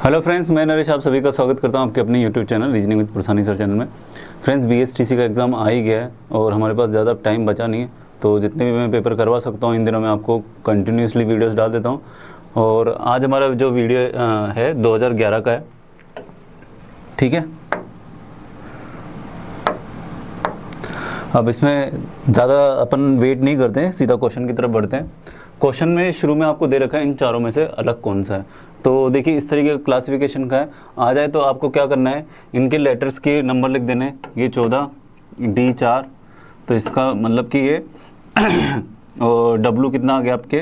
Hello friends, मैं नरेश आप सभी का स्वागत करता हूं आपके अपने YouTube channel reasoning with Prasani sir channel में। फ्रेंड्स, बीएसटीसी का एग्ज़ाम आ ही गया है और हमारे पास ज़्यादा टाइम बचा नहीं है, तो जितने भी मैं पेपर करवा सकता हूं इन दिनों में आपको कंटिन्यूसली वीडियोस डाल देता हूं। और आज हमारा जो वीडियो है 2011 का है, ठीक है। अब इसमें ज़्यादा अपन वेट नहीं करते हैं, सीधा क्वेश्चन की तरफ बढ़ते हैं। क्वेश्चन में शुरू में आपको दे रखा है इन चारों में से अलग कौन सा है। तो देखिए इस तरीके का क्लासिफिकेशन का है। आ जाए तो आपको क्या करना है, इनके लेटर्स के नंबर लिख देने। ये 14, डी 4, तो इसका मतलब कि ये और डब्लू कितना आ गया आपके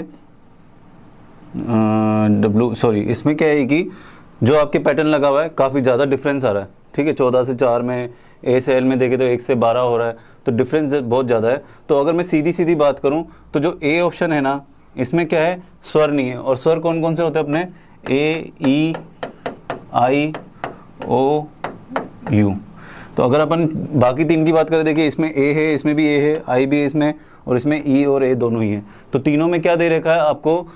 डब्लू, सॉरी इसमें क्या है कि जो आपके पैटर्न लगा हुआ है काफ़ी ज़्यादा डिफरेंस आ रहा है, ठीक है। 14 से 4 में, ए से एल में देखे तो 1 से 12 हो रहा है, तो डिफरेंस बहुत ज़्यादा है। तो अगर मैं सीधी सीधी बात करूं तो जो ए ऑप्शन है ना, इसमें क्या है, स्वर नहीं है। और स्वर कौन कौन से होते हैं अपने, ए, ई, आई, ओ, यू। तो अगर अपन बाकी तीन की बात करें, देखिए इसमें ए है, इसमें भी ए है, आई भी है इसमें, और इसमें ई और ए दोनों ही हैं। तो तीनों में क्या दे रखा है आपको,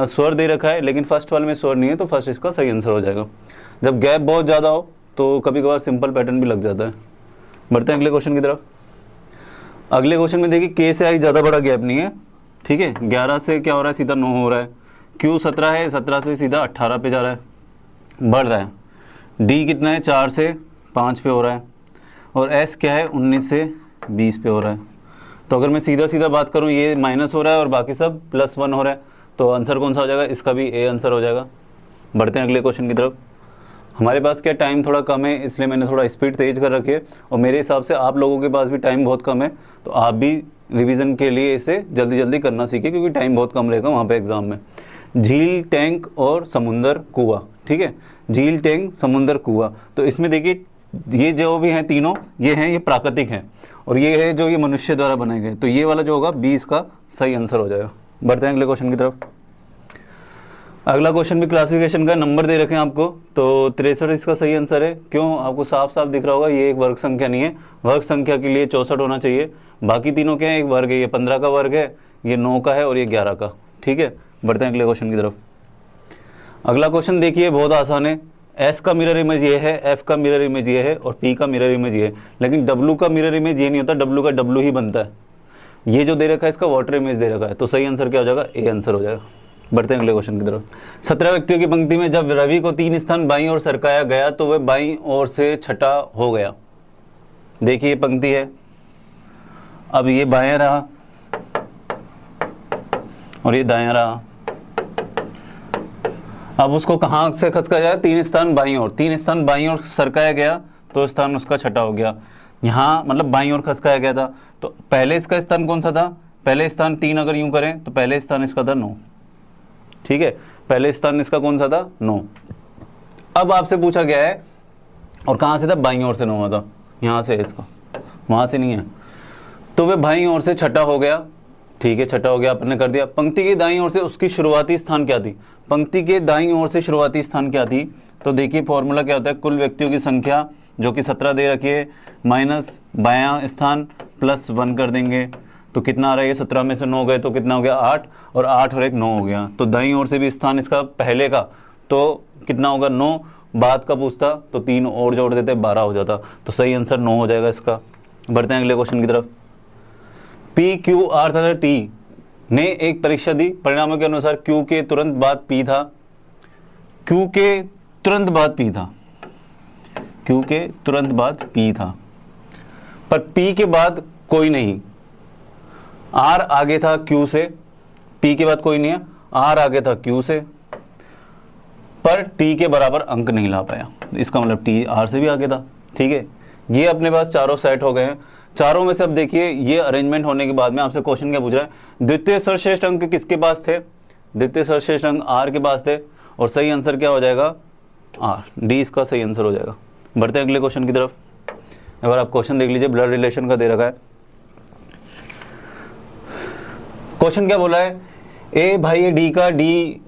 स्वर दे रखा है, लेकिन फर्स्ट वाले में स्वर नहीं है, तो फर्स्ट इसका सही आंसर हो जाएगा। जब गैप बहुत ज़्यादा हो तो कभी कभार सिंपल पैटर्न भी लग जाता है। बढ़ते हैं अगले क्वेश्चन की तरफ। अगले क्वेश्चन में देखिए के से आई ज़्यादा बड़ा गैप नहीं है, ठीक है। 11 से क्या हो रहा है, सीधा 9 हो रहा है। क्यू 17 है, 17 से सीधा 18 पे जा रहा है, बढ़ रहा है। डी कितना है, 4 से 5 पे हो रहा है। और एस क्या है, 19 से 20 पे हो रहा है। तो अगर मैं सीधा सीधा बात करूं, ये माइनस हो रहा है और बाकी सब +1 हो रहा है, तो आंसर कौन सा हो जाएगा, इसका भी ए आंसर हो जाएगा। बढ़ते हैं अगले क्वेश्चन की तरफ। हमारे पास क्या टाइम थोड़ा कम है, इसलिए मैंने थोड़ा स्पीड तेज कर रखी है, और मेरे हिसाब से आप लोगों के पास भी टाइम बहुत कम है, तो आप भी रिवीजन के लिए इसे जल्दी जल्दी करना सीखें, क्योंकि टाइम बहुत कम रहेगा वहाँ पे एग्जाम में। झील, टैंक और समुंदर, कुआं, ठीक है। झील, टैंक, समुंदर, कुआं। तो इसमें देखिए ये जो भी हैं तीनों, ये हैं, ये प्राकृतिक हैं, और ये है जो ये मनुष्य द्वारा बनाए गए। तो ये वाला जो होगा 20 का सही आंसर हो जाएगा। बढ़ते हैं अगले क्वेश्चन की तरफ। अगला क्वेश्चन भी क्लासिफिकेशन का, नंबर दे रखे हैं आपको, तो 63 इसका सही आंसर है। क्यों, आपको साफ साफ दिख रहा होगा, ये एक वर्ग संख्या नहीं है। वर्ग संख्या के लिए 64 होना चाहिए। बाकी तीनों क्या है, एक वर्ग है, ये 15 का वर्ग है, ये 9 का है और ये 11 का, ठीक है। बढ़ते हैं अगले क्वेश्चन की तरफ। अगला क्वेश्चन देखिए बहुत आसान है। एस का मिरर इमेज ये है, एफ का मिरर इमेज ये है, और पी का मिरर इमेज ये है, लेकिन डब्लू का मिरर इमेज ये नहीं होता, डब्लू का डब्लू ही बनता है। ये जो दे रखा है इसका वाटर इमेज दे रखा है, तो सही आंसर क्या हो जाएगा, ए आंसर हो जाएगा। बढ़ते हैं अगले क्वेश्चन की तरफ। 17 व्यक्तियों की पंक्ति में जब रवि को 3 स्थान बाईं ओर सरकाया गया तो वह बाईं ओर से छठा हो गया। देखिए ये पंक्ति है, अब ये बायां रहा और ये दायां रहा। अब उसको कहां से खसका जाए, 3 स्थान बाईं ओर, 3 स्थान बाईं ओर सरकाया गया तो स्थान उसका छठा हो गया। यहाँ मतलब बाईं ओर खसकाया गया था, तो पहले इसका स्थान कौन सा था, पहले स्थान 3 अगर यूं करें तो पहले स्थान इसका था 9, ठीक है। पहले स्थान इसका कौन सा था, 9। अब आपसे पूछा गया है, और कहां से था, बाईं ओर से 9 था, यहां से है इसका, वहां से नहीं है, तो वह बाईं ओर से छठा हो गया, ठीक है। छठा हो गया, अपन ने कर दिया। पंक्ति की दाईं ओर से उसकी शुरुआती स्थान क्या थी, पंक्ति के दाईं ओर से शुरुआती स्थान क्या थी, तो देखिए फॉर्मूला क्या होता है, कुल व्यक्तियों की संख्या जो कि 17 दे रखी है, माइनस बायां स्थान +1 कर देंगे, तो कितना आ रहा है, ये 17 में से 9 गए तो कितना हो गया, 8, और 8 और 1 9 हो गया। तो दाईं ओर से भी स्थान इसका पहले का तो कितना होगा, 9। बाद का पूछता तो 3 और जोड़ देते 12 हो जाता, तो सही आंसर 9 हो जाएगा इसका। बढ़ते हैं अगले क्वेश्चन की तरफ। पी, क्यू, आर तथा टी ने एक परीक्षा दी, परिणामों के अनुसार क्यू के तुरंत बाद पी था, क्यू के तुरंत बाद पी था, क्यू के तुरंत बाद पी था, पर पी के बाद कोई नहीं। आर आगे था क्यू से, पी के बाद कोई नहीं है, आर आगे था क्यू से, पर टी के बराबर अंक नहीं ला पाया। इसका मतलब टी आर से भी आगे था, ठीक है। ये अपने पास चारों सेट हो गए हैं। चारों में से अब देखिए ये अरेंजमेंट होने के बाद में आपसे क्वेश्चन क्या पूछ रहा है, द्वितीय सर्वश्रेष्ठ अंक किसके पास थे, द्वितीय सर्वश्रेष्ठ अंक आर के पास थे, और सही आंसर क्या हो जाएगा, आर, डी इसका सही आंसर हो जाएगा। बढ़ते हैं अगले क्वेश्चन की तरफ। अगर आप क्वेश्चन देख लीजिए, ब्लड रिलेशन का दे रखा है। क्वेश्चन क्या बोला है, ए भाई है डी का, डी,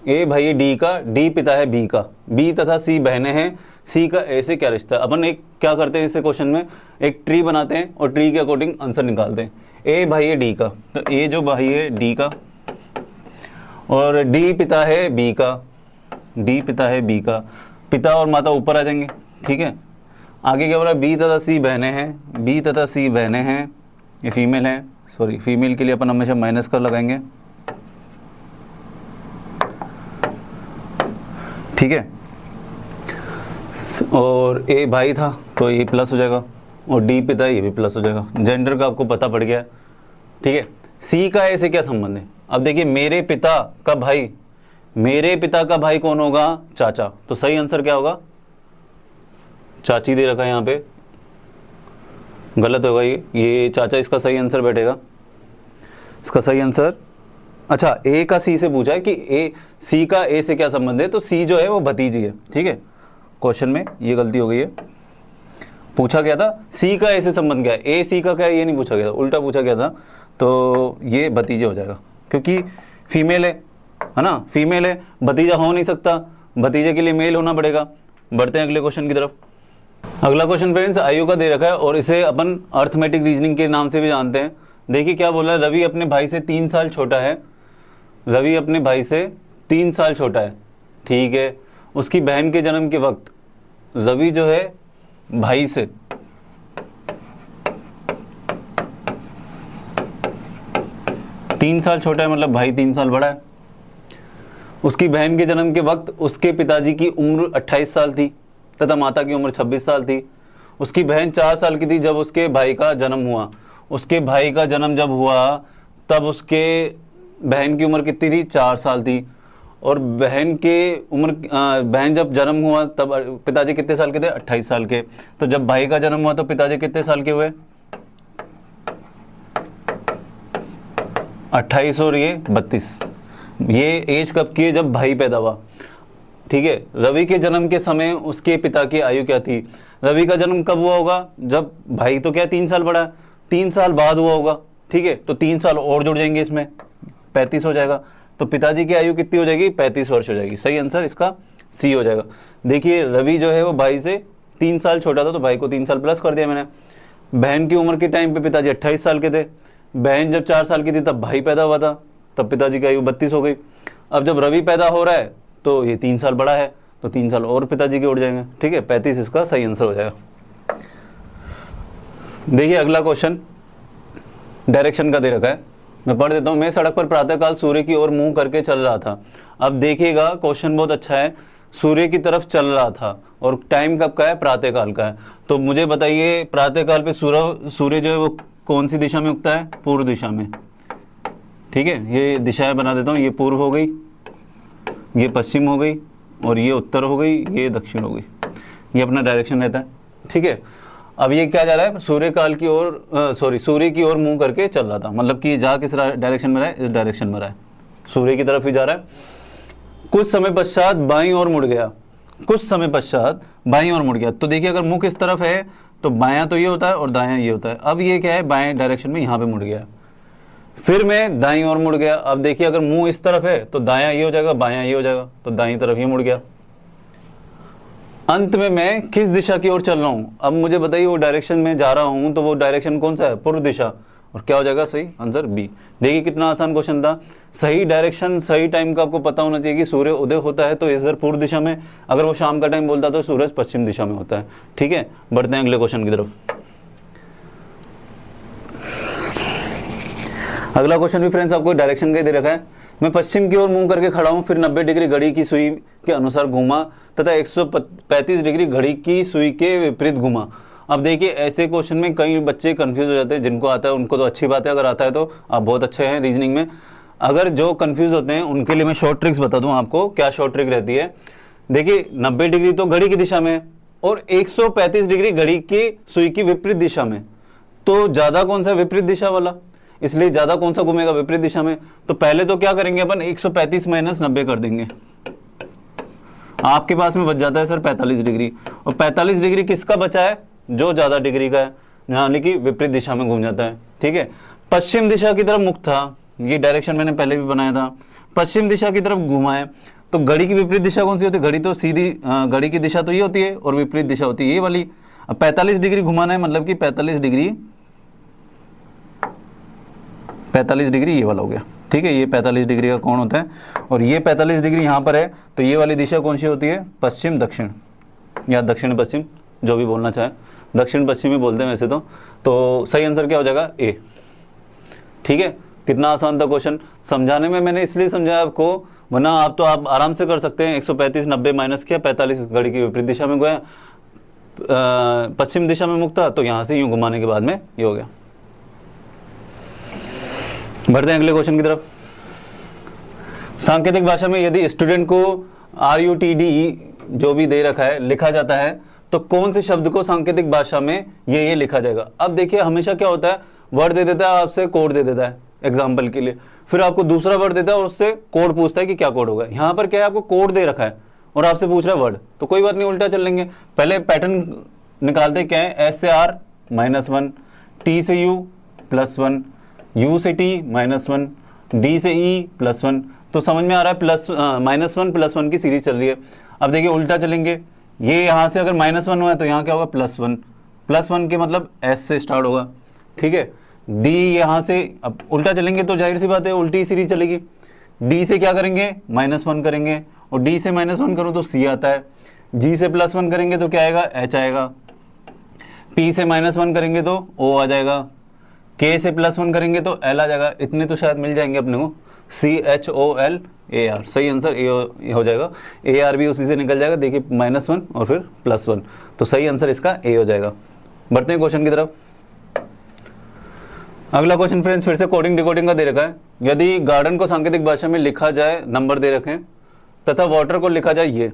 ए भाई है डी का, डी पिता है बी का, बी तथा सी बहनें हैं, सी का ए से क्या रिश्ता है। अपन एक क्या करते हैं, इसे क्वेश्चन में एक ट्री बनाते हैं और ट्री के अकॉर्डिंग आंसर निकालते हैं। ए भाई है डी का, तो ए जो भाई है डी का, और डी पिता है बी का, डी पिता है बी का, पिता और माता ऊपर आ जाएंगे, ठीक है। आगे क्या हो रहा है, बी तथा सी बहनें हैं, बी तथा सी बहनें हैं, ये फीमेल है, सॉरी फीमेल के लिए अपन हमेशा माइनस कर लगाएंगे, ठीक है। और ए भाई था तो ए प्लस हो जाएगा, और डी पिता है ये भी प्लस हो जाएगा। जेंडर का आपको पता पड़ गया, ठीक है। सी का ए से क्या संबंध है, अब देखिए मेरे पिता का भाई, मेरे पिता का भाई कौन होगा, चाचा, तो सही आंसर क्या होगा, चाची दे रखा है यहाँ पे, गलत होगा ये चाचा इसका सही आंसर बैठेगा, इसका सही आंसर। अच्छा ए का सी से पूछा है कि ए सी का ए से क्या संबंध है, तो सी जो है वो भतीजी है, ठीक है। क्वेश्चन में ये गलती हो गई है, पूछा गया था सी का ए से संबंध क्या है, ए सी का क्या है ये नहीं पूछा गया था, उल्टा पूछा गया था, तो ये भतीजे हो जाएगा क्योंकि फीमेल है ना, फीमेल है, भतीजा हो नहीं सकता, भतीजे के लिए मेल होना पड़ेगा। बढ़ते हैं अगले क्वेश्चन की तरफ। अगला क्वेश्चन फ्रेंड्स आयु का दे रखा है और इसे अपन अर्थमेटिक रीजनिंग के नाम से भी जानते हैं। देखिए क्या बोला है, रवि अपने भाई से 3 साल छोटा है, रवि अपने भाई से 3 साल छोटा है, ठीक है। उसकी बहन के जन्म के वक्त रवि जो है भाई से 3 साल छोटा है, मतलब भाई 3 साल बड़ा है। उसकी बहन के जन्म के वक्त उसके पिताजी की उम्र 28 साल थी तथा माता की उम्र 26 साल थी। उसकी बहन 4 साल की थी जब उसके भाई का जन्म हुआ। उसके भाई का जन्म जब हुआ तब उसके बहन की उम्र कितनी थी, 4 साल थी। और बहन के उम्र बहन जब जन्म हुआ तब पिताजी कितने साल के थे, 28 साल के। तो जब भाई का जन्म हुआ तो पिताजी कितने साल के हुए, 28 और ये 32। ये एज कब की है, जब भाई पैदा हुआ, ठीक है। रवि के जन्म के समय उसके पिता की आयु क्या थी, रवि का जन्म कब हुआ होगा, जब भाई तो क्या 3 साल बड़ा है, 3 साल बाद हुआ होगा, ठीक है। तो 3 साल और जुड़ जाएंगे इसमें, 35 हो जाएगा। तो पिताजी की आयु कितनी हो जाएगी, 35 वर्ष हो जाएगी। सही आंसर इसका सी हो जाएगा। देखिए रवि जो है वो भाई से 3 साल छोटा था तो भाई को 3 साल प्लस कर दिया मैंने। बहन की उम्र के टाइम पे पिताजी 28 साल के थे, बहन जब 4 साल की थी तब भाई पैदा हुआ था, तब पिताजी की आयु 32 हो गई। अब जब रवि पैदा हो रहा है तो ये 3 साल बड़ा है, तो 3 साल और पिताजी के उड़ जाएंगे, ठीक है। 35 इसका सही आंसर हो जाएगा। देखिए अगला क्वेश्चन डायरेक्शन का दे रखा है, मैं पढ़ देता हूँ। मैं सड़क पर प्रातःकाल सूर्य की ओर मुंह करके चल रहा था। अब देखिएगा क्वेश्चन बहुत अच्छा है, सूर्य की तरफ चल रहा था और टाइम कब का है, प्रातःकाल का है। तो मुझे बताइए प्रातःकाल पे सूर्य जो है वो कौन सी दिशा में उगता है, पूर्व दिशा में, ठीक है। ये दिशाएं बना देता हूँ, ये पूर्व हो गई, ये पश्चिम हो गई, और ये उत्तर हो गई, ये दक्षिण हो गई। ये अपना डायरेक्शन रहता है, ठीक है। अब ये क्या जा रहा है, सूर्य की ओर मुंह करके चल रहा था, मतलब कि जा किस डायरेक्शन में रहा है, इस डायरेक्शन में रहा है, सूर्य की तरफ ही जा रहा है। कुछ समय पश्चात बाईं ओर मुड़ गया, कुछ समय पश्चात बाईं ओर मुड़ गया। तो देखिए अगर मुंह किस तरफ है तो बायां तो ये होता है और दायां ये होता है। अब ये क्या है, बाएं डायरेक्शन में यहाँ पे मुड़ गया। फिर मैं दाईं ओर मुड़ गया। अब देखिए अगर मुंह इस तरफ है तो दायां ये हो जाएगा, बायां ये हो जाएगा, तो दाईं तरफ ही मुड़ गया। अंत में मैं किस दिशा की ओर चल रहा हूं, अब मुझे बताइए वो डायरेक्शन में जा रहा हूं तो वो डायरेक्शन कौन सा है, पूर्व दिशा, और क्या हो जाएगा सही आंसर बी। देखिए कितना आसान क्वेश्चन था। सही डायरेक्शन सही टाइम का आपको पता होना चाहिए कि सूर्य उदय होता है तो इधर पूर्व दिशा में, अगर वो शाम का टाइम बोलता तो सूरज पश्चिम दिशा में होता है, ठीक है। बढ़ते हैं अगले क्वेश्चन की तरफ। अगला क्वेश्चन भी फ्रेंड्स आपको डायरेक्शन का ही दे रखा है। मैं पश्चिम की ओर मुंह करके खड़ा हूं, फिर 90 डिग्री घड़ी की सुई के अनुसार घूमा तथा 135 डिग्री घड़ी की सुई के विपरीत घूमा। अब देखिए ऐसे क्वेश्चन में कई बच्चे कंफ्यूज हो जाते हैं, जिनको आता है उनको तो अच्छी बात है, अगर आता है तो आप बहुत अच्छे हैं रीजनिंग में। अगर जो कंफ्यूज होते हैं उनके लिए मैं शॉर्ट ट्रिक्स बता दूं आपको, क्या शॉर्ट ट्रिक रहती है। देखिए 90 डिग्री तो घड़ी की दिशा में और 135 डिग्री घड़ी की सुई की विपरीत दिशा में, तो ज्यादा कौन सा, विपरीत दिशा वाला, इसलिए ज्यादा कौन सा घूमेगा, विपरीत दिशा में। तो पहले तो क्या करेंगे अपन, 135 माइनस 90 कर देंगे, आपके पास में बच जाता है सर 45 डिग्री। और 45 डिग्री किसका बचा है, जो ज्यादा डिग्री का है, यानी कि विपरीत दिशा में घूम जाता है, ठीक है। पश्चिम दिशा की तरफ मुख था, ये डायरेक्शन मैंने पहले भी बनाया था, पश्चिम दिशा की तरफ घुमा है। तो घड़ी की विपरीत दिशा कौन सी होती है, घड़ी तो सीधी, घड़ी की दिशा तो ये होती है और विपरीत दिशा होती है ये वाली। अब 45 डिग्री घुमाना है, मतलब कि 45 डिग्री ये वाला हो गया, ठीक है, ये 45 डिग्री का कोण होता है, और ये 45 डिग्री यहाँ पर है, तो ये वाली दिशा कौन सी होती है? पश्चिम दक्षिण या दक्षिण पश्चिम, जो भी बोलना चाहे, दक्षिण पश्चिम ही बोलते हैं वैसे तो सही आंसर क्या हो जाएगा? ए। ठीक है, कितना आसान था क्वेश्चन। समझाने में मैंने इसलिए समझाया आपको, वरना आप आराम से कर सकते हैं। 135 90 माइनस किया, 45 घड़ी की विपरीत दिशा में गया, पश्चिम दिशा में मुक्ता, तो यहाँ से यूं घुमाने के बाद में ये हो गया। बढ़ते हैं अगले क्वेश्चन की तरफ। सांकेतिक भाषा में यदि स्टूडेंट को RUTD जो भी दे रखा है लिखा जाता है, तो कौन से शब्द को सांकेतिक भाषा में ये लिखा जाएगा? अब देखिए, हमेशा क्या होता है, वर्ड दे देता है, आपसे कोड दे देता है एग्जाम्पल के लिए, फिर आपको दूसरा वर्ड देता है और उससे कोड पूछता है कि क्या कोड होगा। यहाँ पर क्या है, आपको कोड दे रखा है और आपसे पूछ रहा है वर्ड, तो कोई बात नहीं, उल्टा चल लेंगे। पहले पैटर्न निकालते क्या है, S से R -1, T से U +1, U से T -1, D से E +1, तो समझ में आ रहा है -1 +1 की सीरीज चल रही है। अब देखिए उल्टा चलेंगे, ये यहाँ से अगर -1 हुआ है तो यहाँ क्या होगा? +1 के मतलब S से स्टार्ट होगा। ठीक है, D यहाँ से, अब उल्टा चलेंगे तो जाहिर सी बात है उल्टी सीरीज चलेगी। D से क्या करेंगे? -1 करेंगे, और D से -1 करो तो C आता है। G से +1 करेंगे तो क्या आएगा? H आएगा। P से -1 करेंगे तो O आ जाएगा। K से +1 करेंगे तो L आ जाएगा। इतने तो शायद मिल जाएंगे अपने को, CHOLAR, सही आंसर ए हो जाएगा। AR भी उसी से निकल जाएगा, देखिए -1 और फिर +1, तो सही आंसर इसका ए हो जाएगा। बढ़ते हैं क्वेश्चन की तरफ। अगला क्वेश्चन फ्रेंड्स फिर से कोडिंग डिकोडिंग का दे रखा है। यदि गार्डन को सांकेतिक भाषा में लिखा जाए, नंबर दे रखे हैं, तथा वाटर को लिखा जाए ये,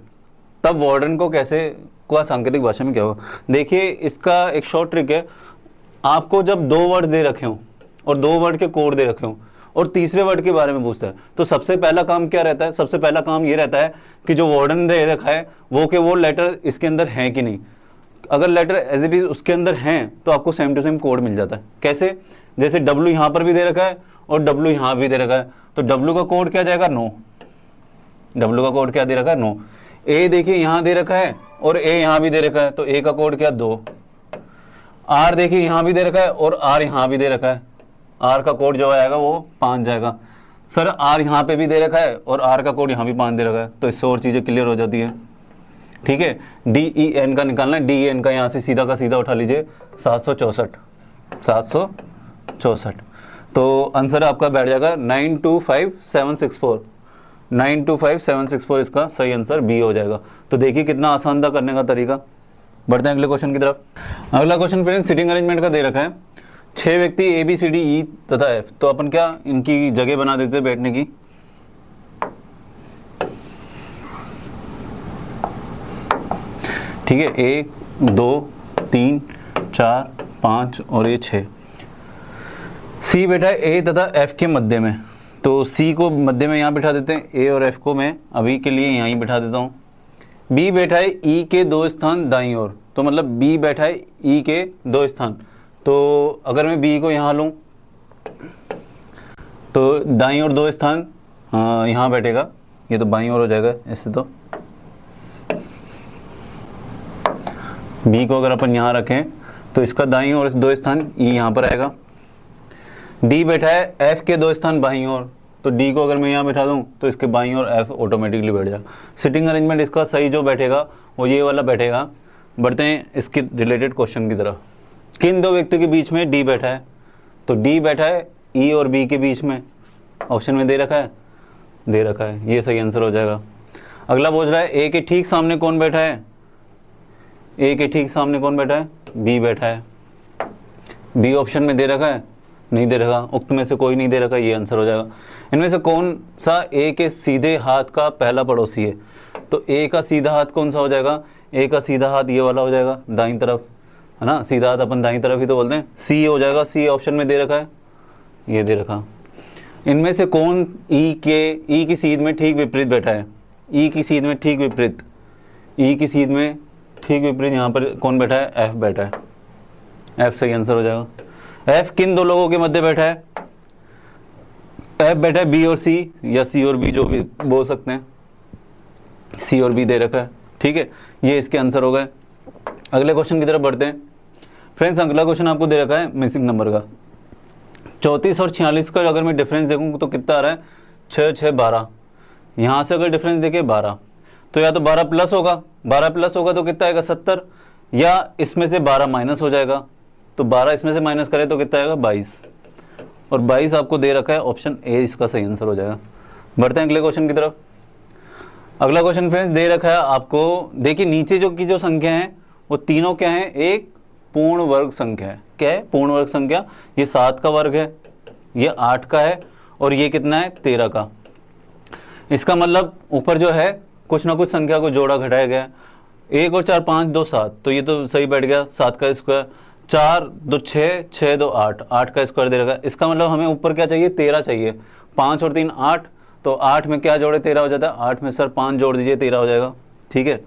तब वार्डन को कैसे को सांकेतिक भाषा में क्या होगा? देखिए, इसका एक शॉर्ट ट्रिक है। आपको जब 2 वर्ड दे रखे हों और 2 वर्ड के कोड दे रखे हों और तीसरे वर्ड के बारे में पूछता है, तो सबसे पहला काम क्या रहता है? सबसे पहला काम ये रहता है कि जो वार्डन दे रखा है वो लेटर इसके अंदर है कि नहीं। अगर लेटर एज इट इज उसके अंदर हैं तो आपको सेम टू सेम कोड मिल जाता है। कैसे? जैसे W यहाँ पर भी दे रखा है और W यहाँ भी दे रखा है, तो W का कोड क्या जाएगा? नो। W का कोड क्या दे रखा है? नो। A देखिए यहाँ दे रखा है और A यहाँ भी दे रखा है, तो A का कोड क्या? 2। R देखिए यहाँ भी दे रखा है और R यहाँ भी दे रखा है, R का कोड जो आएगा वो 5 जाएगा। सर R यहाँ पे भी दे रखा है और R का कोड यहाँ भी 5 दे रखा है, तो इससे और चीज़ें क्लियर हो जाती है। ठीक है, DEN का निकालना है, DEN का यहाँ से सीधा का सीधा उठा लीजिए, 764, तो आंसर आपका बैठ जाएगा 925764, 925764 इसका सही आंसर बी हो जाएगा। तो देखिए कितना आसान था करने का तरीका। बढ़ते हैं अगले क्वेश्चन की तरफ। अगला क्वेश्चन फ्रेंड्स सिटिंग अरेंजमेंट का दे रखा है। 6 व्यक्ति ABCDE तथा F, तो अपन क्या इनकी जगह बना देते हैं बैठने की। ठीक है, 1 2 3 4 5 और ये 6। C बैठा है A तथा F के मध्य में, तो C को मध्य में यहाँ बिठा देते हैं, A और F को मैं अभी के लिए यहाँ ही बिठा देता हूँ। B बैठा है E के 2 स्थान दाईं ओर, तो मतलब B बैठा है E के 2 स्थान, तो अगर मैं B को यहाँ लूँ तो दाईं ओर 2 स्थान यहाँ बैठेगा, ये तो बाईं ओर हो जाएगा इससे। तो B को अगर अपन यहाँ रखें तो इसका दाईं ओर 2 स्थान E यहाँ पर आएगा। D बैठा है F के 2 स्थान बाईं ओर, तो D को अगर मैं यहाँ बैठा दूँ तो इसके बाईं ओर F ऑटोमेटिकली बैठ जाएगा। सिटिंग अरेंजमेंट इसका सही जो बैठेगा वो ये वाला बैठेगा। बढ़ते हैं इसके रिलेटेड क्वेश्चन की तरफ। किन 2 व्यक्तियों के बीच में D बैठा है? तो D बैठा है E और B के बीच में, ऑप्शन में दे रखा है, दे रखा है, ये सही आंसर हो जाएगा। अगला पूछ रहा है A के ठीक सामने कौन बैठा है? A के ठीक सामने कौन बैठा है? B बैठा है। B ऑप्शन में दे रखा है, नहीं दे रखा, उक्त में से कोई नहीं दे रखा, ये आंसर हो जाएगा। इनमें से कौन सा A के सीधे हाथ का पहला पड़ोसी है? तो A का सीधा हाथ कौन सा हो जाएगा? A का सीधा हाथ ये वाला हो जाएगा, दाईं तरफ, है ना, सीधा हाथ अपन दाईं तरफ ही तो बोलते हैं, C हो जाएगा। C ऑप्शन में दे रखा है, ये दे रखा। इनमें से कौन E की सीध में ठीक विपरीत बैठा है? E की सीध में ठीक विपरीत, E की सीध में ठीक विपरीत यहाँ पर कौन बैठा है? F बैठा है, F सही आंसर हो जाएगा। F किन 2 लोगों के मध्य बैठा है? F बैठा है B और C, या C और B जो भी बोल सकते हैं, C और B दे रखा है। ठीक है, ये इसके आंसर हो गए। अगले क्वेश्चन की तरफ बढ़ते हैं फ्रेंड्स। अगला क्वेश्चन आपको दे रखा है मिसिंग नंबर का। 34 और 46 का अगर मैं डिफरेंस देखूँ तो कितना आ रहा है, 6 6 12। यहाँ से अगर डिफरेंस देखें 12, तो या तो 12 प्लस होगा, 12 प्लस होगा तो कितना आएगा 70, या इसमें से 12 माइनस हो जाएगा, तो 12 इसमें से माइनस करें तो कितना आएगा 22, और 22 आपको दे रखा है, ऑप्शन ए इसका सही आंसर हो जाएगा। बढ़ते हैं अगले क्वेश्चन की तरफ। अगला क्वेश्चन फ्रेंड्स दे रखा है आपको, देखिए नीचे जो संख्या है वो तीनों क्या है, एक पूर्ण वर्ग संख्या है। क्या है? पूर्ण वर्ग संख्या। ये 7 का वर्ग है, ये 8 का है, और ये कितना है 13 का। इसका मतलब ऊपर जो है कुछ ना कुछ संख्या को जोड़ा घटाया गया है। 1 और 4 5 2 7, तो ये तो सही बैठ गया, 7 का स्क्वायर। 4 2 6, 6 2 8, 8 का स्क्वायर दे रखा है। इसका मतलब हमें ऊपर क्या चाहिए, 13 चाहिए। 5 और 3 8, तो 8 में क्या जोड़े 13 हो जाता है, 8 में सर 5 जोड़ दीजिए 13 हो जाएगा। ठीक है,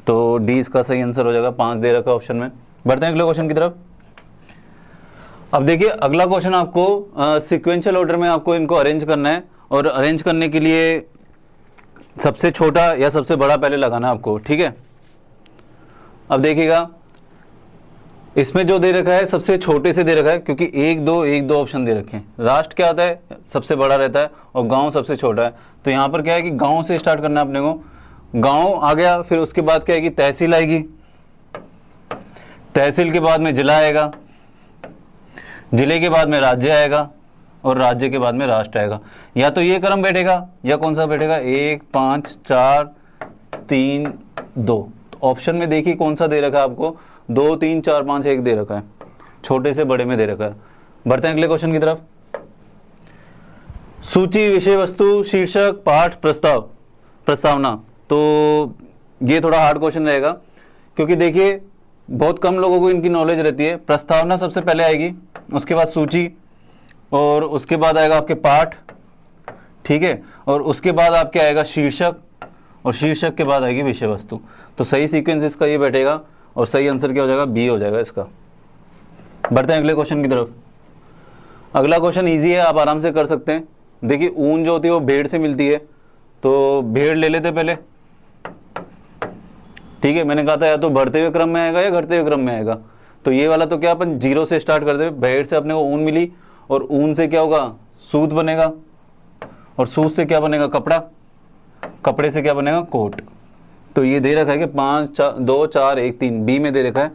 तो डी इसका सही आंसर हो जाएगा, 5 दे रखा ऑप्शन में। बढ़ते हैं अगले क्वेश्चन की तरफ। अब देखिए अगला क्वेश्चन आपको सीक्वेंशियल ऑर्डर में आपको इनको अरेंज करना है, और अरेंज करने के लिए सबसे छोटा या सबसे बड़ा पहले लगाना है आपको। ठीक है, अब देखिएगा इसमें जो दे रखा है सबसे छोटे से दे रखा है, क्योंकि 1 2 ऑप्शन दे रखे हैं। राष्ट्र क्या होता है, सबसे बड़ा रहता है, और गांव सबसे छोटा है। तो यहाँ पर क्या है कि गांव से स्टार्ट करना है अपने को। गांव आ गया, फिर उसके बाद क्या है कि तहसील आएगी, तहसील के बाद में जिला आएगा, जिले के बाद में राज्य आएगा, और राज्य के बाद में राष्ट्र आएगा। या तो ये क्रम बैठेगा या कौन सा बैठेगा, 1 5 4 3 2। तो ऑप्शन में देखिए कौन सा दे रखा है आपको, 2 3 4 5 1 दे रखा है, छोटे से बड़े में दे रखा है। बढ़ते हैं अगले क्वेश्चन की तरफ। सूची, विषय वस्तु, शीर्षक, पाठ, प्रस्ताव, प्रस्तावना। तो ये थोड़ा हार्ड क्वेश्चन रहेगा, क्योंकि देखिए बहुत कम लोगों को इनकी नॉलेज रहती है। प्रस्तावना सबसे पहले आएगी, उसके बाद सूची, और उसके बाद आएगा आपके पाठ। ठीक है, और उसके बाद आपके आएगा शीर्षक, और शीर्षक के बाद आएगी विषय वस्तु। तो सही सीक्वेंस इसका ये बैठेगा, और सही आंसर क्या हो जाएगा, बी हो जाएगा इसका। बढ़ते हैं अगले क्वेश्चन की तरफ। अगला क्वेश्चन इजी है, आप आराम से कर सकते हैं। देखिए ऊन जो होती है वो भेड़ से मिलती है, तो भेड़ ले लेते पहले। ठीक है, मैंने कहा था या तो बढ़ते हुए क्रम में आएगा या घटते हुए क्रम में आएगा। तो ये वाला तो क्या अपन 0 से स्टार्ट करते हुए, भेड़ से अपने को ऊन मिली, और ऊन से क्या होगा, सूत बनेगा, और सूत से क्या बनेगा, कपड़ा, कपड़े से क्या बनेगा, कोट। तो ये दे रखा है कि 5 2 4 1 3, बी में दे रखा है,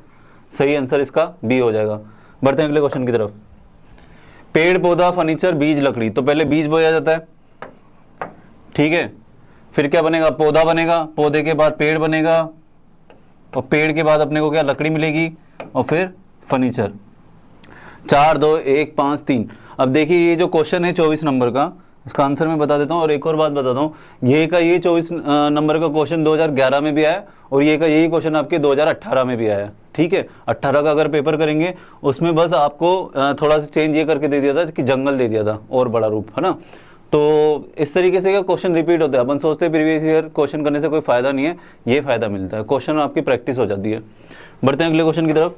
सही आंसर इसका बी हो जाएगा। बढ़ते हैं अगले क्वेश्चन की तरफ। पेड़ पौधा फर्नीचर बीज लकड़ी, तो पहले बीज बोया जाता है। ठीक है, फिर क्या बनेगा, पौधा बनेगा, पौधे के बाद पेड़ बनेगा, और पेड़ के बाद अपने को क्या, लकड़ी मिलेगी, और फिर फर्नीचर। 4 2 1 5 3। अब देखिए ये जो क्वेश्चन है 24 नंबर का, इसका आंसर मैं बता देता हूँ, और एक और बात बताता हूँ, ये 24 नंबर का क्वेश्चन 2011 में भी आया, और यही क्वेश्चन आपके 2018 में भी आया। ठीक है, 18 का अगर पेपर करेंगे उसमें बस आपको थोड़ा सा चेंज ये करके दे दिया था कि जंगल दे दिया था, और बड़ा रूप, है ना। तो इस तरीके से क्या क्वेश्चन रिपीट होता है। अपन सोचते हैं प्रीवियस ईयर क्वेश्चन करने से कोई फायदा नहीं है, ये फायदा मिलता है, क्वेश्चन आपकी प्रैक्टिस हो जाती है। बढ़ते हैं अगले क्वेश्चन की तरफ।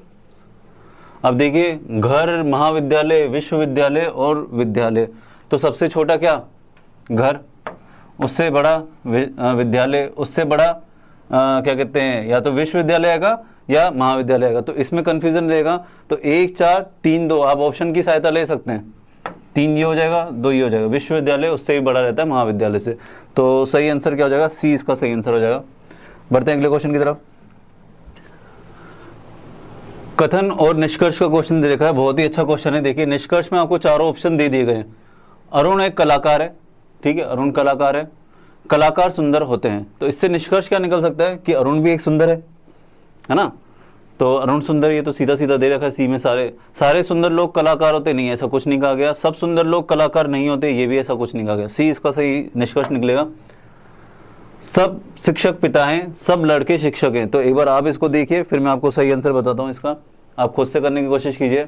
अब देखिए घर, महाविद्यालय, विश्वविद्यालय और विद्यालय। तो सबसे छोटा क्या, घर, उससे बड़ा विद्यालय, उससे बड़ा क्या कहते हैं, या तो विश्वविद्यालय आएगा या महाविद्यालय आएगा। तो इसमें कंफ्यूजन रहेगा। तो 1 4 3 2, आप ऑप्शन की सहायता ले सकते हैं। 3 ये हो जाएगा, 2 ये हो जाएगा। विश्वविद्यालय उससे भी बड़ा रहता है महाविद्यालय से। तो सही आंसर क्या हो जाएगा, सी इसका सही आंसर हो जाएगा। बढ़ते हैं अगले क्वेश्चन की तरफ। कथन और निष्कर्ष का क्वेश्चन दे रखा है, बहुत ही अच्छा क्वेश्चन है। देखिए निष्कर्ष में आपको चारों ऑप्शन दे दिए गए हैं। अरुण एक कलाकार है, ठीक है, अरुण कलाकार है, कलाकार सुंदर होते हैं। तो इससे निष्कर्ष क्या निकल सकता है कि अरुण भी एक सुंदर है ना। तो अरुण सुंदर, ये तो सीधा सीधा दे रखा है सी में। सारे सुंदर लोग कलाकार होते नहीं, ऐसा कुछ नहीं कहा गया। सब सुंदर लोग कलाकार नहीं होते, ये भी ऐसा कुछ नहीं कहा गया। सी इसका सही निष्कर्ष निकलेगा। सब शिक्षक पिता हैं, सब लड़के शिक्षक हैं। तो एक बार आप इसको देखिए, फिर मैं आपको सही आंसर बताता हूँ इसका, आप खुद से करने की कोशिश कीजिए।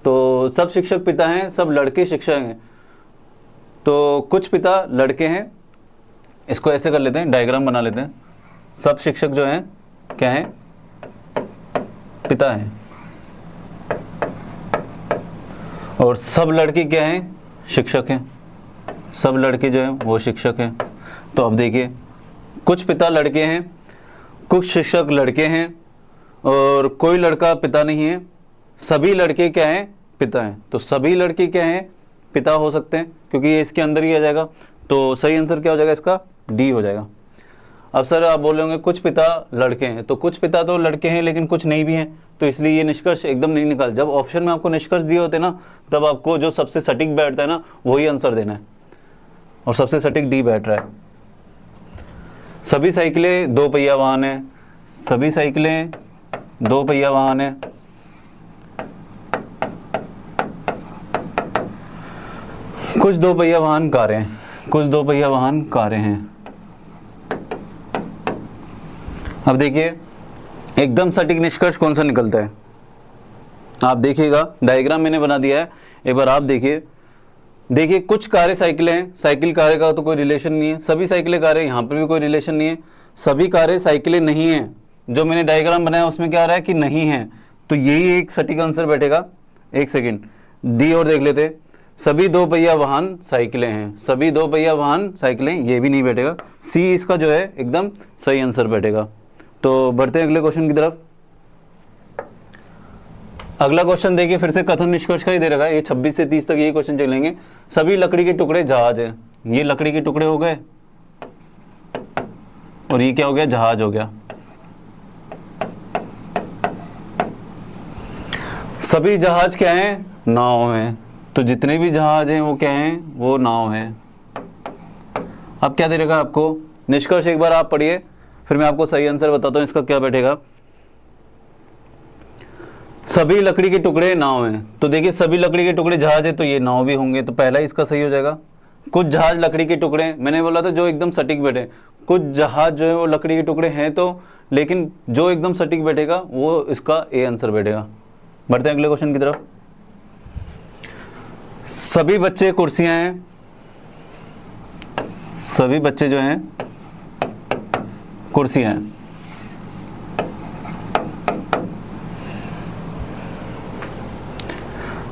तो सब शिक्षक पिता हैं, सब लड़के शिक्षक हैं। तो कुछ पिता लड़के हैं, इसको ऐसे कर लेते हैं, डायग्राम बना लेते हैं। सब शिक्षक जो हैं क्या हैं, पिता हैं, और सब लड़के क्या हैं, शिक्षक हैं। सब लड़के जो हैं वो शिक्षक हैं। तो अब देखिए कुछ पिता लड़के हैं, कुछ शिक्षक लड़के हैं, और कोई लड़का पिता नहीं है। सभी लड़के क्या हैं, पिता हैं, तो सभी लड़के क्या हैं, पिता हो सकते हैं, क्योंकि ये इसके अंदर ही आ जाएगा। तो सही आंसर क्या हो जाएगा इसका, डी हो जाएगा। अब सर आप बोले होंगे कुछ पिता लड़के हैं, तो कुछ पिता तो लड़के हैं लेकिन कुछ नहीं भी हैं, तो इसलिए ये निष्कर्ष एकदम नहीं निकाल। जब ऑप्शन में आपको निष्कर्ष दिए होते ना, तब आपको जो सबसे सटीक बैठता है ना, वही आंसर देना है, और सबसे सटीक डी बैठ रहा है। सभी साइकिलें दो पहिया वाहन है, सभी साइकिलें दो पहिया वाहन है। कुछ दो पहिया वाहन कारें हैं, कुछ दो पहिया वाहन कारें हैं। अब देखिए एकदम सटीक निष्कर्ष कौन सा निकलता है, आप देखिएगा, डायग्राम मैंने बना दिया है, एक बार आप देखिए। देखिए कुछ कारें साइकिलें हैं, साइकिल कारें का तो कोई रिलेशन नहीं है, सभी साइकिलें कारें, यहाँ पर भी कोई रिलेशन नहीं है। सभी कारें साइकिलें नहीं हैं, जो मैंने डायग्राम बनाया उसमें क्या आ रहा है कि नहीं है, तो यही एक सटीक आंसर बैठेगा। एक सेकेंड, डी और देख लेते। सभी दो पहिया वाहन साइकिलें हैं, सभी दो पहिया वाहन साइकिलें, ये भी नहीं बैठेगा। सी इसका जो है एकदम सही आंसर बैठेगा। तो बढ़ते हैं अगले क्वेश्चन की तरफ। अगला क्वेश्चन देखिए, फिर से कथन निष्कर्ष का ही दे रखा है, ये 26 से 30 तक यही क्वेश्चन चलेंगे। सभी लकड़ी के टुकड़े जहाज है, ये लकड़ी के टुकड़े हो गए और ये क्या हो गया, जहाज हो गया। सभी जहाज क्या हैं, नाव हैं, तो जितने भी जहाज हैं वो क्या हैं, वो नाव हैं। अब क्या दे रखा आपको, निष्कर्ष एक बार आप पढ़िए, फिर मैं आपको सही आंसर बताता हूं इसका क्या बैठेगा। सभी लकड़ी के टुकड़े नाव हैं, तो देखिए सभी लकड़ी के टुकड़े जहाज है, तो ये नाव भी होंगे, तो पहला इसका सही हो जाएगा। कुछ जहाज लकड़ी के टुकड़े, मैंने बोला था जो एकदम सटीक बैठे, कुछ जहाज जो है वो लकड़ी के टुकड़े हैं, तो लेकिन जो एकदम सटीक बैठेगा वो इसका ए आंसर बैठेगा। बढ़ते हैं अगले क्वेश्चन की तरफ। सभी बच्चे कुर्सियां हैं, सभी बच्चे जो हैं कुर्सियां हैं।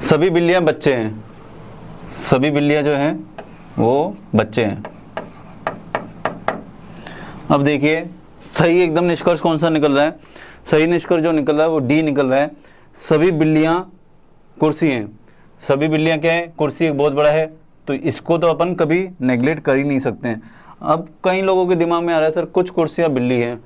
सभी बिल्लियां बच्चे हैं, सभी बिल्लियां जो हैं वो बच्चे हैं। अब देखिए सही एकदम निष्कर्ष कौन सा निकल रहा है, सही निष्कर्ष जो निकल रहा है वो डी निकल रहा है। सभी बिल्लियां कुर्सी हैं, सभी बिल्लियां क्या है, कुर्सी एक बहुत बड़ा है, तो इसको तो अपन कभी नेग्लेक्ट कर ही नहीं सकते हैं। अब कई लोगों के दिमाग में आ रहा है सर कुछ कुर्सियां बिल्ली हैं,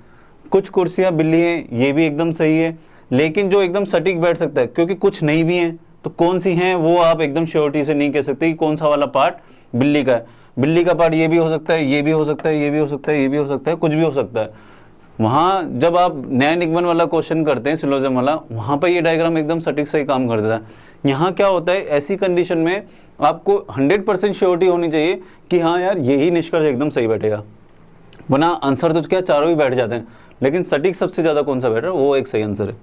कुछ कुर्सियां बिल्ली हैं, ये भी एकदम सही है, लेकिन जो एकदम सटीक बैठ सकता है, क्योंकि कुछ नहीं भी हैं, तो कौन सी हैं वो आप एकदम श्योरिटी से नहीं कह सकते कि कौन सा वाला पार्ट बिल्ली का है। बिल्ली का पार्ट ये भी हो सकता है, ये भी हो सकता है, ये भी हो सकता है, ये भी हो सकता है, कुछ भी हो सकता है। वहाँ जब आप न्याय निगमन वाला क्वेश्चन करते हैं, सिलोजिज्म वाला, वहाँ पर ये डायग्राम एकदम सटीक सही काम कर देता है। यहाँ क्या होता है, ऐसी कंडीशन में आपको 100% श्योरिटी होनी चाहिए कि हाँ यार यही निष्कर्ष एकदम सही बैठेगा, वरना आंसर तो क्या चारों ही बैठ जाते हैं, लेकिन सटीक सबसे ज़्यादा कौन सा बैठ रहा है, वो एक सही आंसर है।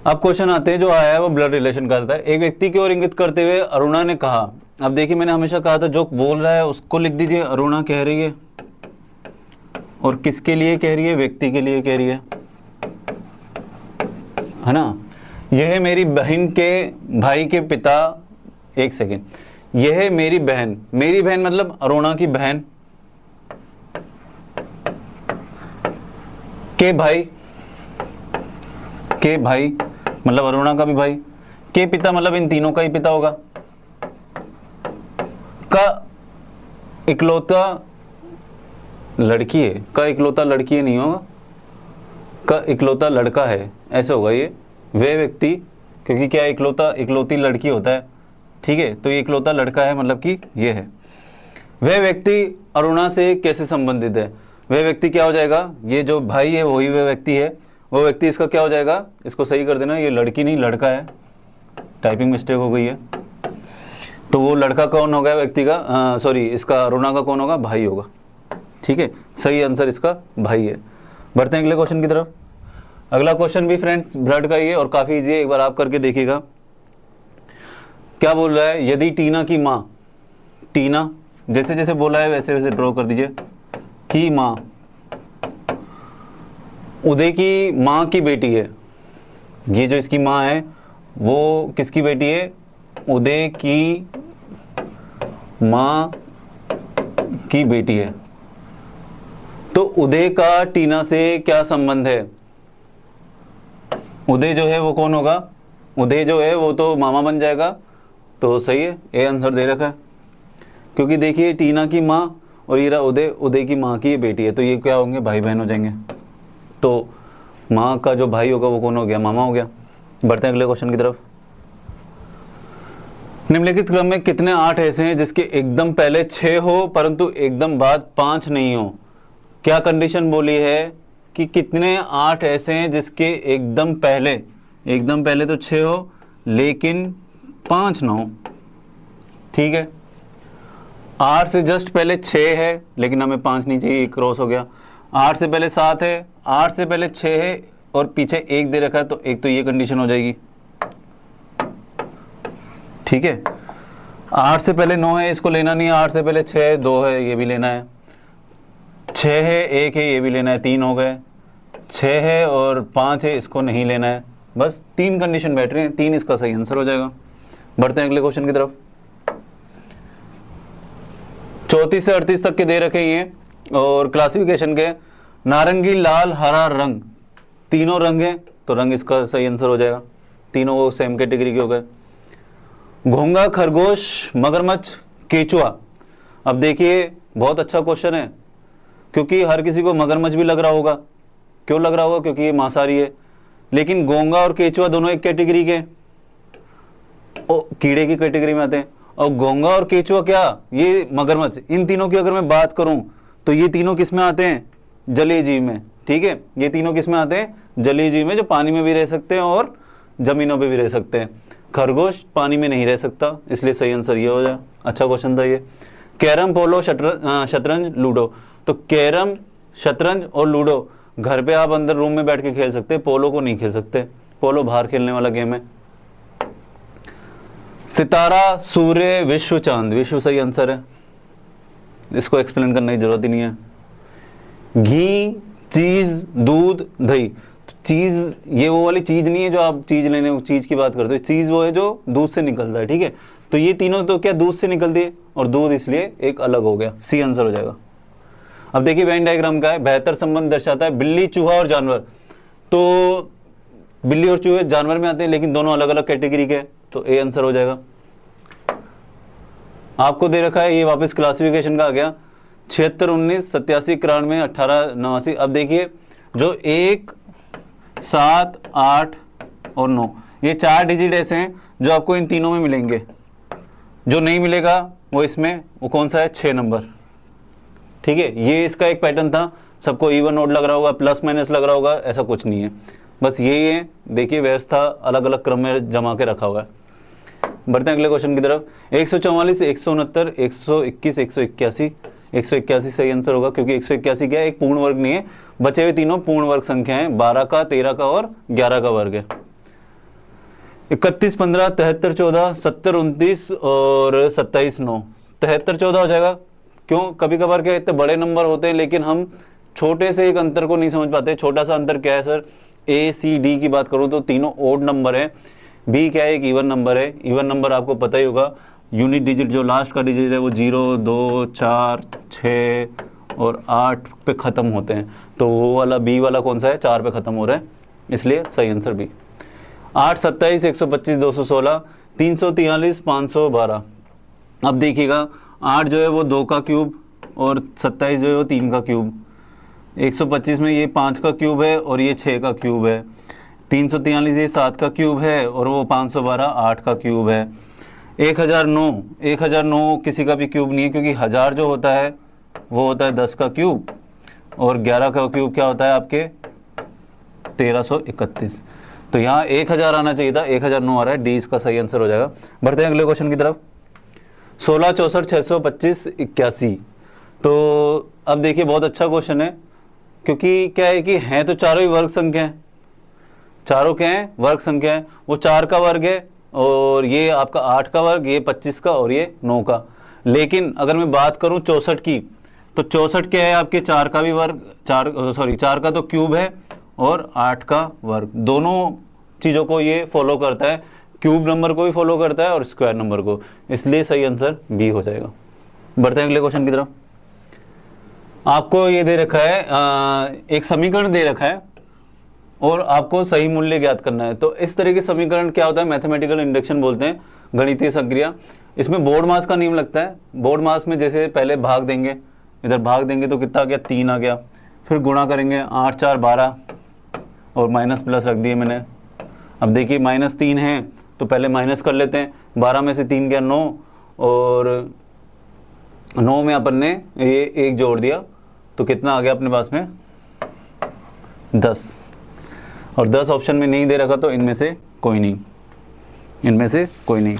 अब क्वेश्चन आते हैं जो आया है वो ब्लड रिलेशन का आता है। एक व्यक्ति की ओर इंगित करते हुए अरुणा ने कहा, अब देखिए मैंने हमेशा कहा था जो बोल रहा है उसको लिख दीजिए, अरुणा कह रही है, और किसके लिए कह रही है, व्यक्ति के लिए कह रही है ना। यह मेरी बहन के भाई के पिता, एक सेकेंड, यह मेरी बहन, मेरी बहन मतलब अरुणा की बहन के भाई मतलब अरुणा का भी भाई, के पिता मतलब इन तीनों का ही पिता होगा, का इकलौता लड़की है, का इकलौता लड़की है नहीं होगा, का इकलौता लड़का है, ऐसे होगा ये। वे व्यक्ति, क्योंकि क्या इकलौती लड़की होता है, ठीक है, तो ये इकलौता लड़का है मतलब कि ये है। वह व्यक्ति अरुणा से कैसे संबंधित है, वह व्यक्ति क्या हो जाएगा, ये जो भाई है वही वह व्यक्ति है, वो व्यक्ति इसका क्या हो जाएगा, इसको सही कर देना, ये लड़की नहीं लड़का है, टाइपिंग मिस्टेक हो गई है। तो वो लड़का कौन होगा व्यक्ति का, सॉरी इसका अरुणा का कौन होगा, भाई होगा, ठीक है, सही आंसर इसका भाई है। बढ़ते हैं अगले क्वेश्चन की तरफ। अगला क्वेश्चन भी फ्रेंड्स ब्लड का ही है और काफ़ी इजी है, एक बार आप करके देखिएगा। क्या बोल रहा है, यदि टीना की माँ, टीना जैसे जैसे बोला है वैसे वैसे ड्रॉ कर दीजिए, की माँ उदय की माँ की बेटी है, ये जो इसकी माँ है वो किसकी बेटी है, उदय की माँ की बेटी है। तो उदय का टीना से क्या संबंध है, उदय जो है वो कौन होगा, उदय जो है वो तो मामा बन जाएगा, तो सही है, ए आंसर दे रखा है। क्योंकि देखिए टीना की माँ और ये रहा उदय, उदय की माँ की ये बेटी है, तो ये क्या होंगे, भाई बहन हो जाएंगे। तो माँ का जो भाई होगा वो कौन हो गया, मामा हो गया। बढ़ते हैं अगले क्वेश्चन की तरफ। निम्नलिखित क्रम में कितने 8 ऐसे हैं जिसके एकदम पहले 6 हो परंतु एकदम बाद 5 नहीं हो। क्या कंडीशन बोली है कि कितने 8 ऐसे हैं जिसके एकदम पहले तो 6 हो लेकिन 5 ना हो। ठीक है, 8 से जस्ट पहले 6 है लेकिन हमें 5 नहीं चाहिए, क्रॉस हो गया। 8 से पहले 7 है, 8 से पहले 6 है और पीछे 1 दे रखा है, तो एक तो ये कंडीशन हो जाएगी। ठीक है, 8 से पहले 9 है, इसको लेना नहीं है। 8 से पहले 6 है, 2 है, ये भी लेना है। 6 है, 1 है, ये भी लेना है, 3 हो गए। 6 है और 5 है, इसको नहीं लेना है। बस 3 कंडीशन बैठ रही हैं, 3 इसका सही आंसर हो जाएगा। बढ़ते हैं अगले क्वेश्चन की तरफ। 34 से 38 तक के दे रखे हैं और क्लासिफिकेशन के नारंगी, लाल, हरा रंग, तीनों रंग हैं, तो रंग इसका सही आंसर हो जाएगा। तीनों वो सेम कैटेगरी के हो गए। घोंगा, खरगोश, मगरमच्छ, केचुआ। अब देखिए बहुत अच्छा क्वेश्चन है क्योंकि हर किसी को मगरमच्छ भी लग रहा होगा। क्यों लग रहा होगा, क्योंकि ये मांसाहारी है। लेकिन घोंगा और केचुआ दोनों एक कैटेगरी के, कीड़े की कैटेगरी में आते हैं। और घोंगा और केचुआ क्या, ये मगरमच्छ, इन तीनों की अगर मैं बात करूं तो ये तीनों किस में आते हैं, जलीय जीव में। ठीक है, ये तीनों किस में आते हैं, जलीय जीव में, जो पानी में भी रह सकते हैं और जमीनों पे भी रह सकते हैं। खरगोश पानी में नहीं रह सकता, इसलिए सही आंसर ये हो जाए। अच्छा क्वेश्चन था ये। कैरम, पोलो, शतरंज, लूडो। तो कैरम, शतरंज और लूडो घर पे आप अंदर रूम में बैठ के खेल सकते हैं, पोलो को नहीं खेल सकते। पोलो बाहर खेलने वाला गेम है। सितारा, सूर्य, विश्व, चांद। विश्व सही आंसर है, इसको एक्सप्लेन करने की जरूरत ही नहीं है। घी, चीज, दूध, दही। तो चीज ये वो वाली चीज नहीं है जो आप चीज लेने चीज की बात करते हो, चीज वो है जो दूध से निकलता है। ठीक है, तो ये तीनों तो क्या दूध से निकलती है और दूध इसलिए एक अलग हो गया, सी आंसर हो जाएगा। अब देखिए वेन डायग्राम का है, बेहतर संबंध दर्शाता है बिल्ली, चूहा और जानवर। तो बिल्ली और चूहे जानवर में आते हैं लेकिन दोनों अलग अलग कैटेगरी के, तो ए आंसर हो जाएगा। आपको दे रखा है, ये वापस क्लासिफिकेशन का आ गया, 76, 19, 87, 91, 18, 89। अब देखिए जो 1, 7, 8 और 9, ये 4 डिजिट ऐसे हैं जो आपको इन तीनों में मिलेंगे। जो नहीं मिलेगा वो इसमें, वो कौन सा है, 6 नंबर। ठीक है, ये इसका एक पैटर्न था, सबको इवन ओड लग रहा होगा, प्लस माइनस लग रहा होगा, ऐसा कुछ नहीं है, बस यही है। देखिए व्यवस्था अलग अलग क्रम में जमा के रखा हुआ है। बढ़ते हैं अगले क्वेश्चन की तरफ। 144, 169, 121, 181। 181 सही आंसर होगा क्योंकि 181 क्या है, एक पूर्ण वर्ग नहीं है, बचे हुए तीनों पूर्ण वर्ग संख्या है, 12 का, 13 का और 11 का वर्ग है। 31, 15, 73, 14, 70, 29 और 27, 9। 73, 14 हो जाएगा। क्यों, कभी कभार क्या इतने बड़े नंबर होते हैं लेकिन हम छोटे से एक अंतर को नहीं समझ पाते। छोटा सा अंतर क्या है सर, ए सी डी की बात करूं तो तीनों ओड नंबर है, बी क्या है, एक इवन नंबर है। इवन नंबर आपको पता ही होगा, यूनिट डिजिट जो लास्ट का डिजिट है वो 0, 2, 4, 6 और 8 पे ख़त्म होते हैं, तो वो वाला बी वाला कौन सा है, 4 पे ख़त्म हो रहा है, इसलिए सही आंसर बी। 8, 27, 125, 216, 343, 512। अब देखिएगा 8 जो है वो 2 का क्यूब और 27 जो है वो 3 का क्यूब। 125 में ये 5 का क्यूब है और ये 6 का क्यूब है। 343 ये 7 का क्यूब है और वो 512 8 का क्यूब है। 1009 किसी का भी क्यूब नहीं है क्योंकि 1000 जो होता है वो होता है 10 का क्यूब और 11 का क्यूब क्या होता है आपके 1331। तो यहाँ 1000 आना चाहिए था, 1009 आ रहा है, डी इसका सही आंसर हो जाएगा। बढ़ते हैं अगले क्वेश्चन की तरफ। 16, 64, 625, 81। तो अब देखिए बहुत अच्छा क्वेश्चन है क्योंकि क्या है कि हैं तो चारों ही वर्ग संख्या हैं, चारों क्या हैं, वर्ग संख्या है। वो 4 का वर्ग है और ये आपका 8 का वर्ग, ये 25 का और ये 9 का। लेकिन अगर मैं बात करूं 64 की, तो 64 क्या है आपके 4 का भी वर्ग, 4 का तो क्यूब है और 8 का वर्ग। दोनों चीज़ों को ये फॉलो करता है, क्यूब नंबर को भी फॉलो करता है और स्क्वायर नंबर को, इसलिए सही आंसर बी हो जाएगा। बढ़ते हैं अगले क्वेश्चन की तरफ। आपको ये दे रखा है, एक समीकरण दे रखा है और आपको सही मूल्य ज्ञात करना है। तो इस तरह के समीकरण क्या होता है, मैथमेटिकल इंडक्शन बोलते हैं, गणितीय संक्रिया। इसमें बोर्ड मास का नियम लगता है। बोर्ड मास में जैसे पहले भाग देंगे, इधर भाग देंगे तो कितना आ गया, 3 आ गया, फिर गुणा करेंगे 8 4 12 और माइनस प्लस रख दिए मैंने। अब देखिए -3 है तो पहले माइनस कर लेते हैं, 12 में से 3 गया 9 और 9 में अपन ने ये 1 जोड़ दिया तो कितना आ गया अपने पास में 10। और 10 ऑप्शन में नहीं दे रखा तो इनमें से कोई नहीं, इनमें से कोई नहीं।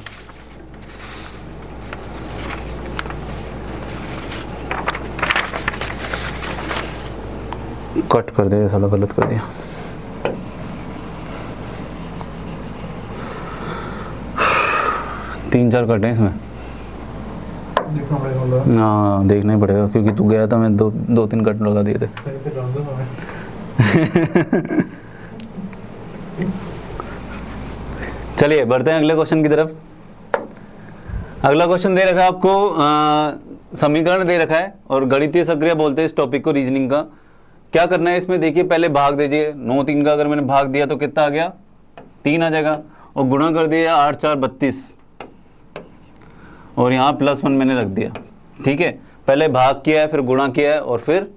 कट कर दे, साला गलत कर दिया। तीन चार कट हैं इसमें, हाँ देखना ही पड़ेगा क्योंकि तू गया था, मैं दो तीन कट लगा दिए थे। चलिए बढ़ते हैं अगले क्वेश्चन की तरफ। अगला क्वेश्चन दे रखा है आपको, समीकरण दे रखा है और गणितीय संक्रिया बोलते हैं इस टॉपिक को, रीजनिंग का। क्या करना है इसमें, देखिए पहले भाग दीजिए, 9 3 का अगर मैंने भाग दिया तो कितना आ गया 3 आ जाएगा, और गुणा कर दिया 8 4 32 और यहाँ +1 मैंने रख दिया। ठीक है, पहले भाग किया है, फिर गुणा किया है और फिर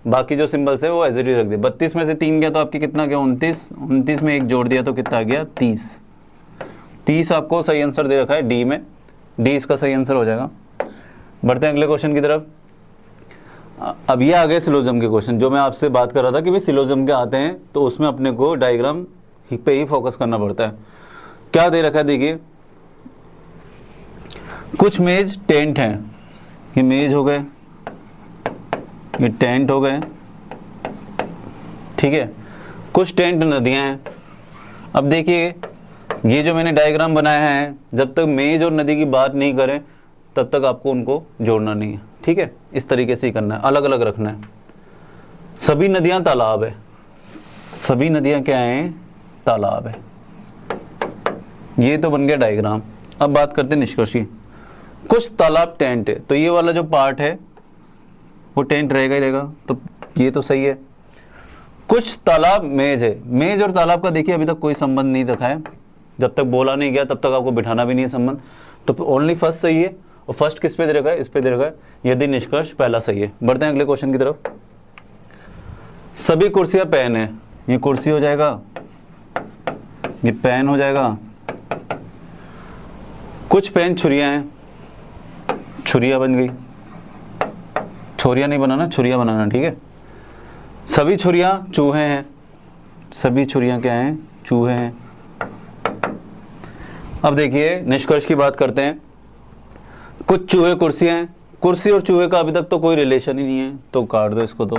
बाकी जो सिंबल्स है वो एज इट इज रख दिया। 32 में से 3 गया तो आपकी कितना गया 29, 29 में 1 जोड़ दिया तो कितना आ गया 30। 30 आपको सही आंसर दे रखा है डी में, डी इसका सही आंसर हो जाएगा। बढ़ते हैं अगले क्वेश्चन की तरफ। अब ये आ गए सिलोजिज्म के क्वेश्चन, जो मैं आपसे बात कर रहा था कि भाई सिलोजिज्म के आते हैं तो उसमें अपने को डायग्राम पे ही फोकस करना पड़ता है। क्या दे रखा है देखिए, कुछ मेज टेंट हैं, ये मेज हो गए, ये टेंट हो गए, ठीक है। कुछ टेंट नदियां हैं। अब देखिए ये जो मैंने डायग्राम बनाया है, जब तक मेज और नदी की बात नहीं करें तब तक आपको उनको जोड़ना नहीं है। ठीक है, इस तरीके से ही करना है, अलग अलग रखना है। सभी नदियां तालाब है, सभी नदियां क्या हैं, तालाब है। ये तो बन गया डायग्राम। अब बात करते हैं निष्कर्ष की। कुछ तालाब टेंट है, तो ये वाला जो पार्ट है वो टेंट रहेगा ही रहेगा, तो ये तो सही है। कुछ तालाब मेज है, मेज और तालाब का देखिए अभी तक कोई संबंध नहीं रखा है, जब तक बोला नहीं गया तब तक आपको बिठाना भी नहीं है संबंध, तो ओनली फर्स्ट सही है। और फर्स्ट किस पे दे रखा है, इस पे दे रखा है, यदि निष्कर्ष पहला सही है। बढ़ते हैं अगले क्वेश्चन की तरफ। सभी कुर्सियां पेन है, ये कुर्सी हो जाएगा, ये पेन हो जाएगा। कुछ पेन छुरियां हैं, छुरिया बन गई, छोरिया नहीं बनाना, छुरिया बनाना, ठीक है। सभी छुरियां चूहे हैं, सभी छुरियां क्या हैं, चूहे हैं। अब देखिए निष्कर्ष की बात करते हैं। कुछ चूहे कुर्सियां हैं, कुर्सी और चूहे का अभी तक तो कोई रिलेशन ही नहीं है, तो काट दो इसको। तो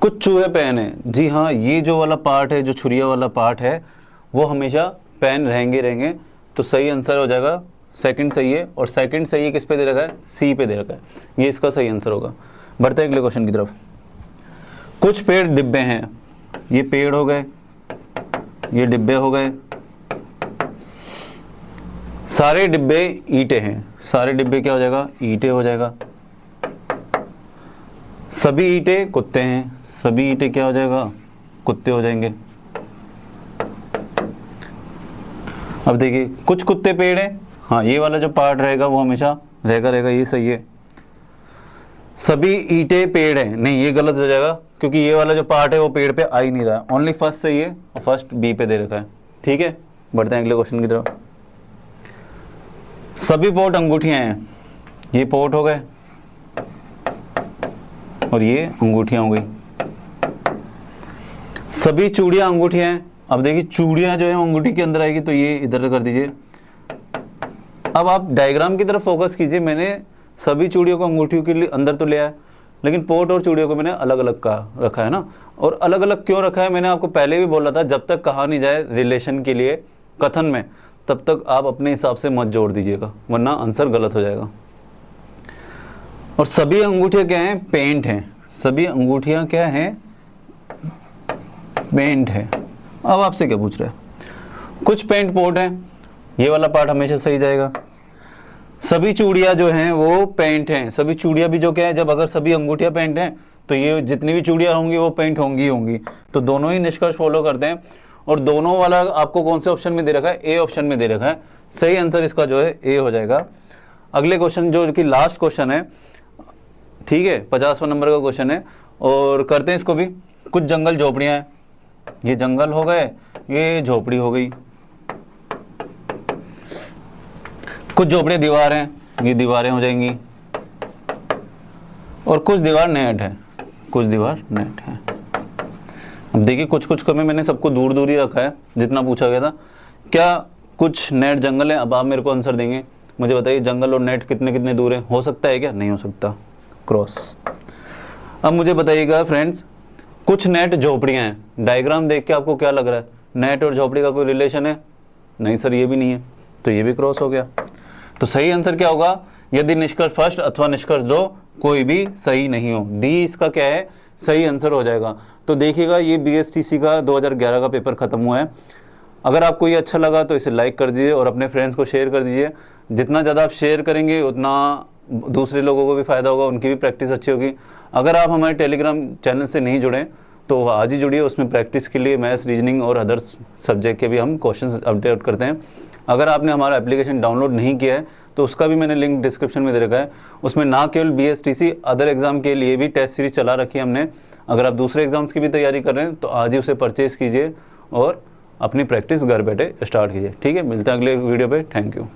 कुछ चूहे पेन है, जी हाँ, ये जो वाला पार्ट है, जो छुरिया वाला पार्ट है, वो हमेशा पेन रहेंगे, तो सही आंसर हो जाएगा सेकंड सही है। और सेकंड सही है किस पे दे रखा है, सी पे दे रखा है, ये इसका सही आंसर होगा। बढ़ते हैं अगले क्वेश्चन की तरफ। कुछ पेड़ डिब्बे हैं, ये पेड़ हो गए, ये डिब्बे हो गए। सारे डिब्बे ईंटें हैं, सारे डिब्बे क्या हो जाएगा, ईंटें हो जाएगा। सभी ईंटें कुत्ते हैं, सभी ईंटें क्या हो जाएगा, कुत्ते हो जाएंगे। अब देखिए कुछ कुत्ते पेड़ हैं, हाँ ये वाला जो पार्ट रहेगा वो हमेशा रहेगा, ये सही है। सभी ईंटें पेड़ हैं, नहीं ये गलत हो जाएगा क्योंकि ये वाला जो पार्ट है वो पेड़ पे आ ही नहीं रहा है, ओनली फर्स्ट सही है और फर्स्ट बी पे दे रखा है। ठीक है, बढ़ते हैं अगले क्वेश्चन की तरफ। सभी पोर्ट अंगूठियां हैं, ये पोर्ट हो गए और ये अंगूठियां हो गई। सभी चूड़ियां अंगूठियां हैं। अब देखिए चूड़ियां जो है अंगूठी के अंदर आएगी, तो ये इधर कर दीजिए। अब आप डायग्राम की तरफ फोकस कीजिए। मैंने सभी चूड़ियों को अंगूठियों के लिए अंदर तो लिया है, लेकिन पोर्ट और चूड़ियों को मैंने अलग अलग का रखा है ना। और अलग अलग क्यों रखा है, मैंने आपको पहले भी बोला था, जब तक कहा नहीं जाए रिलेशन के लिए कथन में, तब तक आप अपने हिसाब से मत जोड़ दीजिएगा, वरना आंसर गलत हो जाएगा। और सभी अंगूठियां क्या हैं, पेंट हैं। सभी अंगूठियां क्या हैं, पेंट है। अब आपसे क्या पूछ रहा है, कुछ पेंट पोर्ट हैं, ये वाला पार्ट हमेशा सही जाएगा। सभी चूड़ियां जो हैं वो पेंट हैं, सभी चूड़ियां भी जो क्या है, जब अगर सभी अंगूठियां पेंट हैं तो ये जितनी भी चूड़ियाँ होंगी वो पेंट होंगी ही होंगी। तो दोनों ही निष्कर्ष फॉलो करते हैं। और दोनों वाला आपको कौन से ऑप्शन में दे रखा है, ए ऑप्शन में दे रखा है। सही आंसर इसका जो है ए हो जाएगा। अगले क्वेश्चन जो कि लास्ट क्वेश्चन है, ठीक है, 50वां नंबर का क्वेश्चन है और करते हैं इसको भी। कुछ जंगल झोपड़ियाँ हैं, ये जंगल हो गए, ये झोपड़ी हो गई। कुछ झोपड़ियाँ दीवार हैं, ये दीवारें हो जाएंगी। और कुछ दीवार नेट है, कुछ दीवार नेट है। अब देखिए कुछ कुछ में मैंने सबको दूर दूर ही रखा है जितना पूछा गया था। क्या कुछ नेट जंगल है? अब आप मेरे को आंसर देंगे, मुझे बताइए जंगल और नेट कितने कितने दूर है? हो सकता है क्या? नहीं हो सकता, क्रॉस। अब मुझे बताइएगा फ्रेंड्स, कुछ नेट झोपड़ियाँ हैं, डायग्राम देख के आपको क्या लग रहा है? नेट और झोपड़ी का कोई रिलेशन है? नहीं सर, ये भी नहीं है, तो ये भी क्रॉस हो गया। तो सही आंसर क्या होगा? यदि निष्कर्ष फर्स्ट अथवा निष्कर्ष दो कोई भी सही नहीं हो, डी इसका क्या है? सही आंसर हो जाएगा। तो देखिएगा ये BSTC का 2011 का पेपर खत्म हुआ है। अगर आपको ये अच्छा लगा तो इसे लाइक कर दीजिए और अपने फ्रेंड्स को शेयर कर दीजिए। जितना ज़्यादा आप शेयर करेंगे उतना दूसरे लोगों को भी फ़ायदा होगा, उनकी भी प्रैक्टिस अच्छी होगी। अगर आप हमारे टेलीग्राम चैनल से नहीं जुड़े तो आज ही जुड़िए, उसमें प्रैक्टिस के लिए मैथ्स, रीजनिंग और अदर्स सब्जेक्ट के भी हम क्वेश्चन अपडेट करते हैं। अगर आपने हमारा एप्लीकेशन डाउनलोड नहीं किया है तो उसका भी मैंने लिंक डिस्क्रिप्शन में दे रखा है। उसमें ना केवल BSTC अदर एग्ज़ाम के लिए भी टेस्ट सीरीज चला रखी है हमने। अगर आप दूसरे एग्जाम्स की भी तैयारी कर रहे हैं तो आज ही उसे परचेज़ कीजिए और अपनी प्रैक्टिस घर बैठे स्टार्ट कीजिए। ठीक है, मिलते हैं अगले वीडियो पे। Thank you.